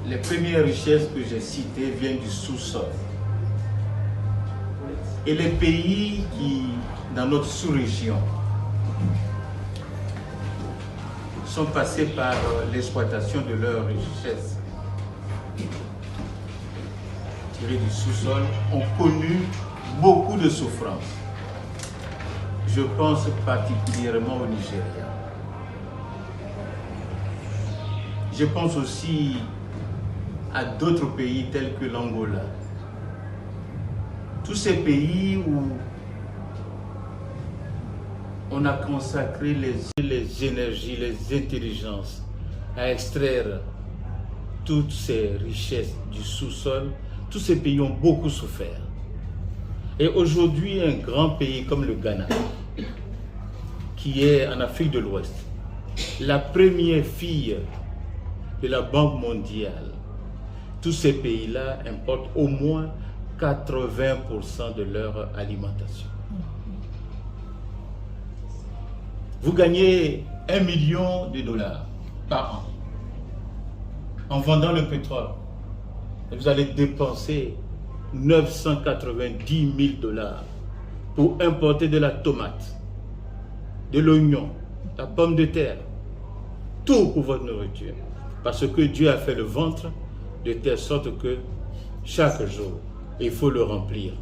les premières richesses que j'ai citées viennent du sous-sol. Et les pays qui, dans notre sous-région, sont passés par l'exploitation de leurs richesses tirées du sous-sol, ont connu beaucoup de souffrances. Je pense particulièrement au Nigeria. Je pense aussi à d'autres pays tels que l'Angola. Tous ces pays où on a consacré les énergies, les intelligences à extraire toutes ces richesses du sous-sol, tous ces pays ont beaucoup souffert. Et aujourd'hui, un grand pays comme le Ghana, qui est en Afrique de l'Ouest, la première fille de la Banque mondiale, tous ces pays-là importent au moins 80% de leur alimentation. Vous gagnez $1 million par an en vendant le pétrole. Et vous allez dépenser $990 000 pour importer de la tomate, de l'oignon, la pomme de terre, tout pour votre nourriture. Parce que Dieu a fait le ventre de telle sorte que chaque jour, il faut le remplir.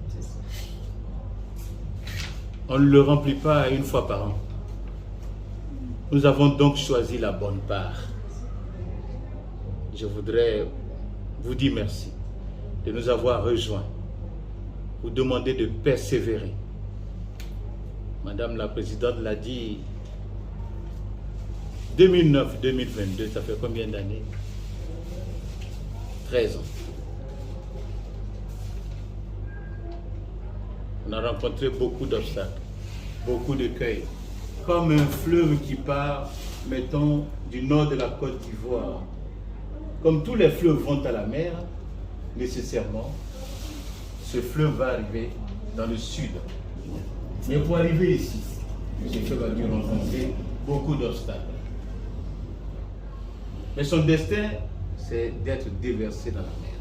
On ne le remplit pas une fois par an. Nous avons donc choisi la bonne part. Je voudrais vous dire merci de nous avoir rejoints. Vous demander de persévérer. Madame la Présidente l'a dit, 2009-2022, ça fait combien d'années? 13 ans. On a rencontré beaucoup d'obstacles, beaucoup d'écueils. Comme un fleuve qui part, mettons, du nord de la Côte d'Ivoire. Comme tous les fleuves vont à la mer, nécessairement, ce fleuve va arriver dans le sud. Mais pour arriver ici, ce fleuve a dû rencontrer beaucoup d'obstacles. Mais son destin, c'est d'être déversé dans la mer.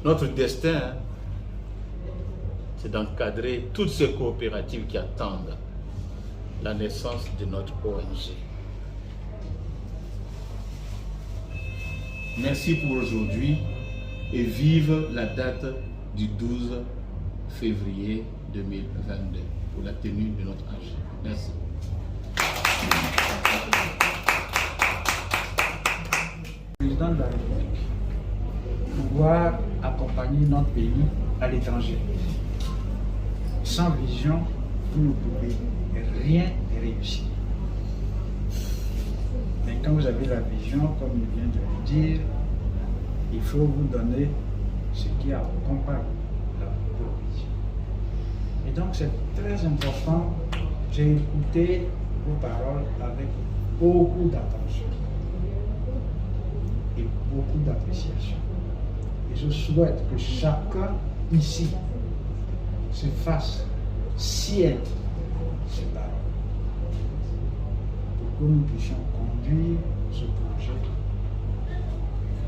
Notre destin, c'est d'encadrer toutes ces coopératives qui attendent la naissance de notre ONG. Merci pour aujourd'hui et vive la date du 12 février 2022 pour la tenue de notre AG. Merci. Président de la République, pouvoir accompagner notre pays à l'étranger. Sans vision, vous ne pouvez rien réussir. Mais quand vous avez la vision, comme il vient de le dire, il faut vous donner ce qui accompagne la vision. Et donc c'est très important. J'ai écouté vos paroles avec beaucoup d'attention et beaucoup d'appréciation. Et je souhaite que chacun ici se fasse sienne ces paroles pour que nous puissions conduire ce projet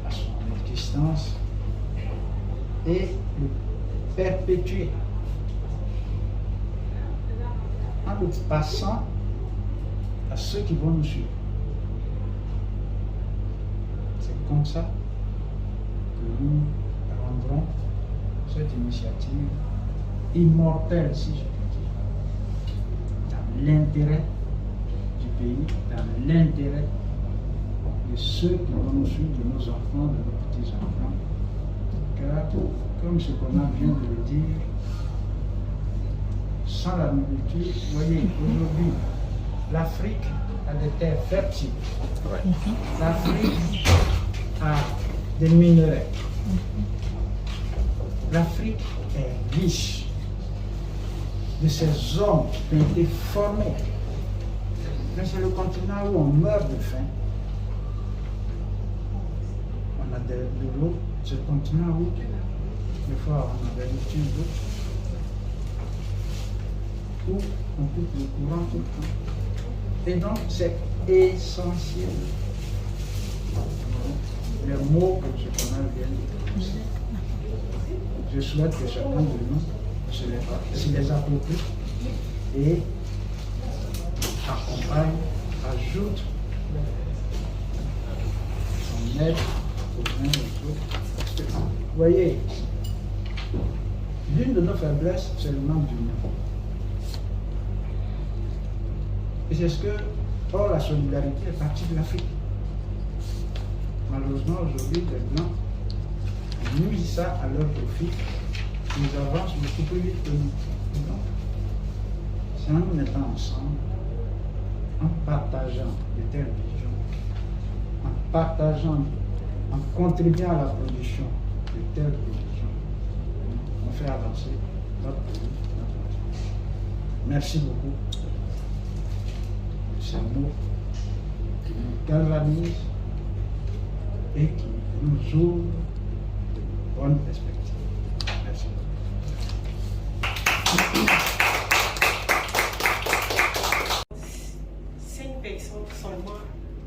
à son existence et le perpétuer en le passant à ceux qui vont nous suivre. C'est comme ça que nous rendrons cette initiative immortelle, si je peux dire, dans l'intérêt du pays, dans l'intérêt de ceux qui vont nous suivre, de nos enfants, de nos petits-enfants. Car, comme ce qu'on vient de le dire, sans la nourriture, vous voyez, aujourd'hui, l'Afrique a des terres fertiles. Ouais. L'Afrique a des minerais. L'Afrique est riche de ces hommes qui ont été formés. Mais c'est le continent où on meurt de faim. On a de l'eau, c'est le continent où, des fois, on a des ruptures d'eau, où on coupe le courant tout le temps. Et donc, c'est essentiel les mots que M. Conal vient de prononcer. Je souhaite que chacun de nous se les approprie et accompagne, ajoute son aide aux uns aux autres. Vous voyez, l'une de nos faiblesses, c'est le manque d'union. Et c'est ce que, or, la solidarité est partie de l'Afrique. Malheureusement, aujourd'hui, les Blancs nuisent ça à leur profit. Ils avancent beaucoup plus vite que nous. Donc, c'est en nous mettant ensemble, en partageant de telles visions, en partageant, en contribuant à la production de telles visions, on fait avancer notre pays, notre nation. Merci beaucoup de ces mots qui nous galvanisent et qui nous ouvrent de bonnes perspectives. Merci beaucoup. 5 personnes seulement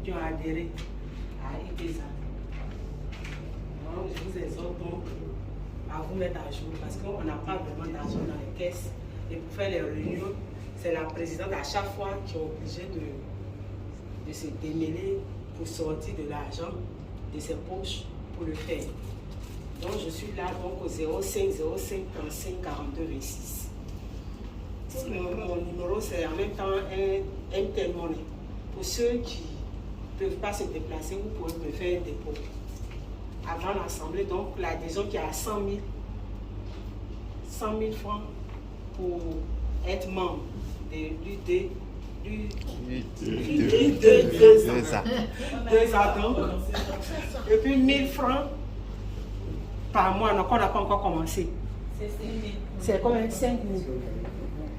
qui ont adhéré à IPESA. Donc, je vous exhorte donc à vous mettre à jour parce qu'on n'a pas vraiment d'argent dans les caisses. Et pour faire les réunions, c'est la présidente à chaque fois qui est obligée de se démêler pour sortir de l'argent de ses poches pour le faire. Donc je suis là donc au 05 05 35 42 26. Mon numéro c'est en même temps un tel monnaie. Pour ceux qui ne peuvent pas se déplacer, vous pouvez me faire un dépôt. Avant l'assemblée, donc l'adhésion qui est à 100 000 francs pour être membre de l'UD. 2 ans donc. Et puis 1000 francs par mois, donc on n'a pas encore commencé. C'est comme 5 000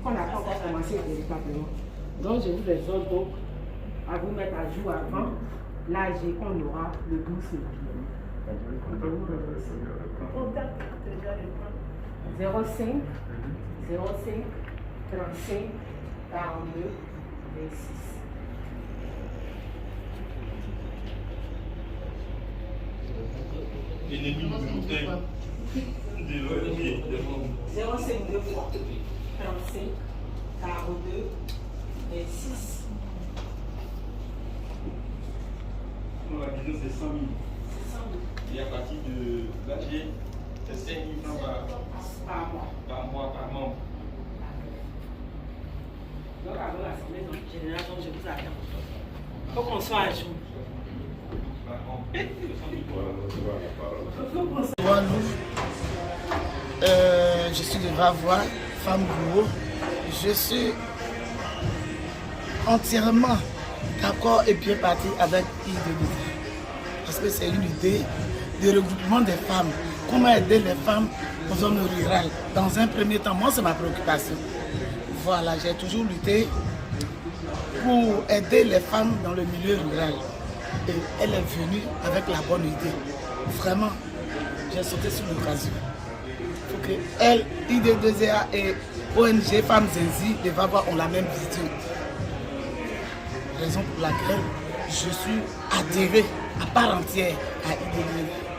qu'on n'a pas encore commencé véritablement. Donc je vous exhorte donc à vous mettre à jour avant l'AG qu'on aura le 12 février. 05 35 42 26. Ennemi bulletin de l'ONG des membres. 05 2 fois 35 42 26. La vision c'est 100 000. Et à partir de l'AG, c'est 5 000 francs par mois, par membre. Donc avant l'Assemblée générale, je vous attends. Il faut qu'on soit à jour. Je suis de Vavois, femme bourreau. Je suis entièrement d'accord et bien parti avec IDD. Parce que c'est une idée de regroupement des femmes. Comment aider les femmes aux zones rurales. Dans un premier temps, moi c'est ma préoccupation. Voilà, j'ai toujours lutté pour aider les femmes dans le milieu rural. Et elle est venue avec la bonne idée. Vraiment, j'ai sauté sur l'occasion. Pour que elle, ID2A et ONG Femmes Zenzi de Vavois ont la même vision. Raison pour laquelle je suis adhéré à part entière à ID2A.